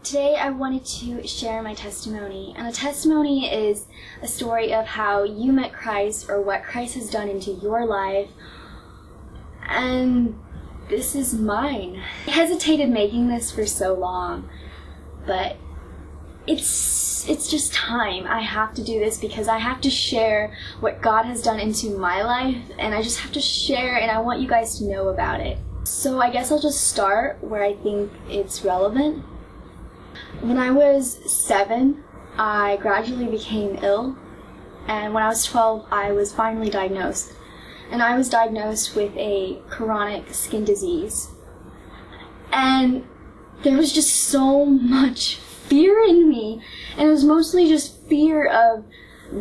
Today I wanted to share my testimony, and a testimony is a story of how you met Christ or what Christ has done into your life, and this is mine. I hesitated making this for so long, but it's just time. I have to do this because I have to share what God has done into my life, and I just have to share, and I want you guys to know about it. So I guess I'll just start where I think it's relevant. When I was 7, I gradually became ill, and when I was 12, I was finally diagnosed. And I was diagnosed with a chronic skin disease. And there was just so much fear in me, and it was mostly just fear of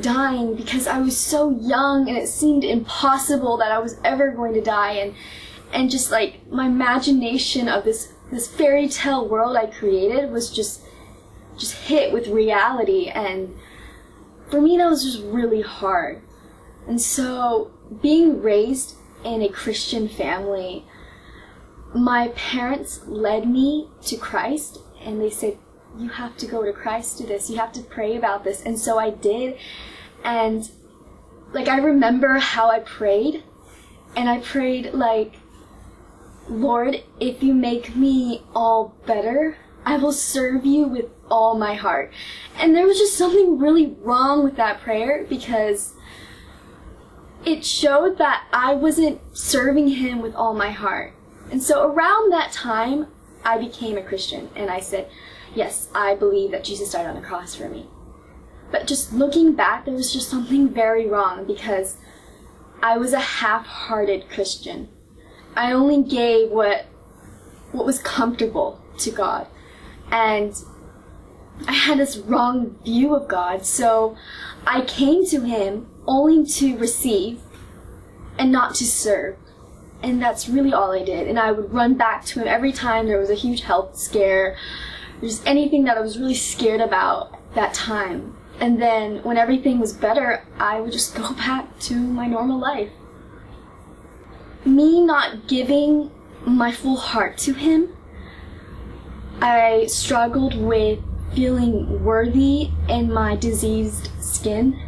dying because I was so young and it seemed impossible that I was ever going to die, and just like my imagination of this fairy tale world I created was just hit with reality, and for me that was just really hard. And so being raised in a Christian family, my parents led me to Christ, and they said, you have to go to Christ to this, you have to pray about this. And so I did, and I remember how I prayed, and I prayed Lord, if you make me all better, I will serve you with all my heart. And there was just something really wrong with that prayer because it showed that I wasn't serving him with all my heart. And so around that time, I became a Christian, and I said, yes, I believe that Jesus died on the cross for me. But just looking back, there was just something very wrong because I was a half-hearted Christian. I only gave what was comfortable to God. And I had this wrong view of God, so I came to him only to receive and not to serve. And that's really all I did. And I would run back to him every time there was a huge health scare, just anything that I was really scared about that time. And then when everything was better, I would just go back to my normal life. Me not giving my full heart to him, I struggled with feeling worthy in my diseased skin,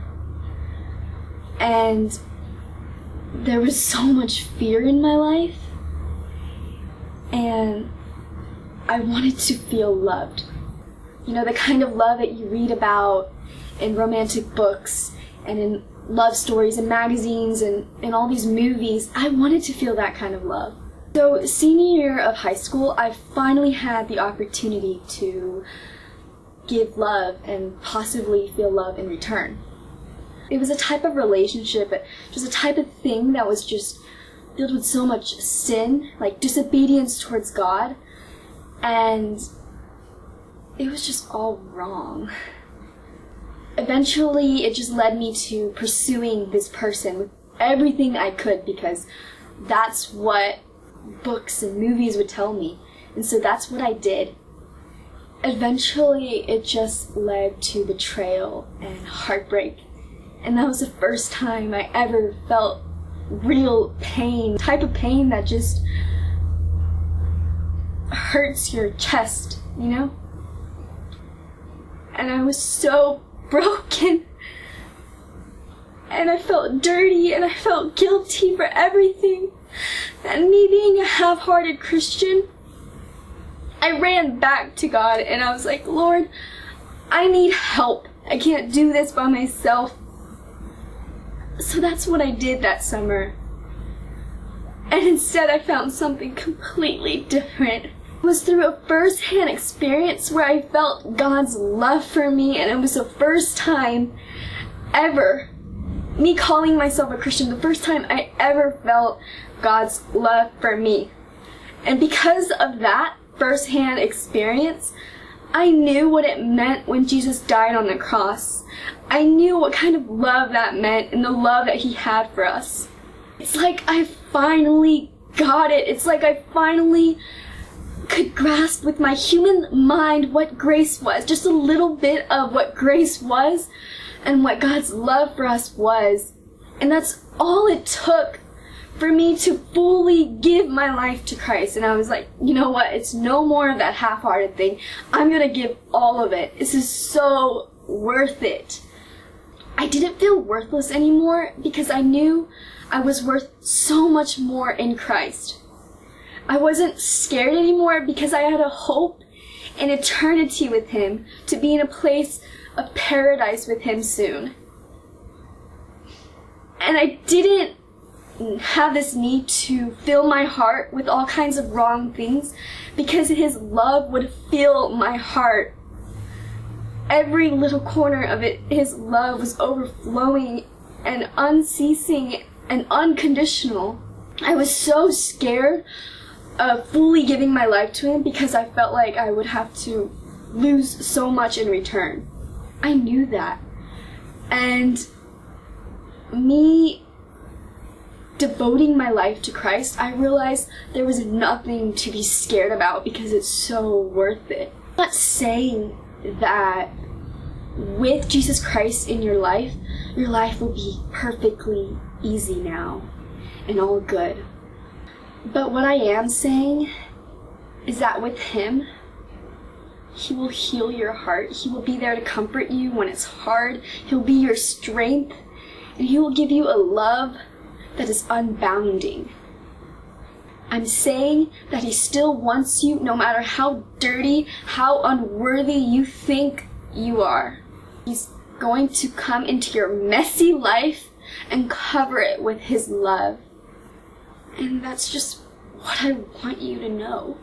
and there was so much fear in my life, and I wanted to feel loved. You know, the kind of love that you read about in romantic books and in love stories and magazines and in all these movies. I wanted to feel that kind of love. So senior year of high school, I finally had the opportunity to give love and possibly feel love in return. It was a type of relationship, just a type of thing that was just filled with so much sin, like disobedience towards God, and it was just all wrong. Eventually, it just led me to pursuing this person with everything I could because that's what books and movies would tell me. And so that's what I did. Eventually, it just led to betrayal and heartbreak. And that was the first time I ever felt real pain, type of pain that just hurts your chest, you know? And I was so broken, and I felt dirty, and I felt guilty for everything. And me being a half-hearted Christian, I ran back to God, and I was like, Lord, I need help. I can't do this by myself. So that's what I did that summer. And instead I found something completely different. It was through a first-hand experience where I felt God's love for me, and it was the first time ever, me calling myself a Christian, the first time I ever felt God's love for me. And because of that first-hand experience, I knew what it meant when Jesus died on the cross. I knew what kind of love that meant and the love that he had for us. It's like I finally got it. It's like I finally could grasp with my human mind what grace was, just a little bit of what grace was and what God's love for us was. And that's all it took for me to fully give my life to Christ. And I was like, you know what? It's no more of that half-hearted thing. I'm gonna give all of it. This is so worth it. I didn't feel worthless anymore because I knew I was worth so much more in Christ. I wasn't scared anymore because I had a hope in eternity with Him, to be in a place of paradise with Him soon. And I didn't have this need to fill my heart with all kinds of wrong things because His love would fill my heart. Every little corner of it, His love was overflowing and unceasing and unconditional. I was so scared of fully giving my life to Him because I felt like I would have to lose so much in return. I knew that. And me devoting my life to Christ, I realized there was nothing to be scared about because it's so worth it. I'm not saying that with Jesus Christ in your life will be perfectly easy now and all good. But what I am saying is that with Him, He will heal your heart. He will be there to comfort you when it's hard. He'll be your strength, and He will give you a love that is unbounding. I'm saying that He still wants you no matter how dirty, how unworthy you think you are. He's going to come into your messy life and cover it with His love. And that's just what I want you to know.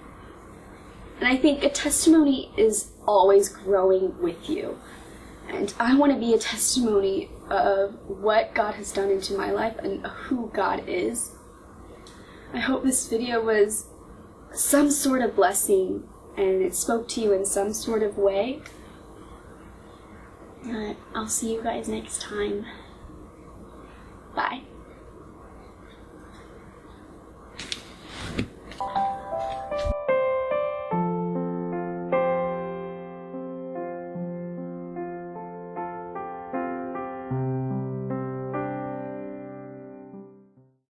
And I think a testimony is always growing with you. And I want to be a testimony of what God has done into my life and who God is. I hope this video was some sort of blessing and it spoke to you in some sort of way. I'll see you guys next time.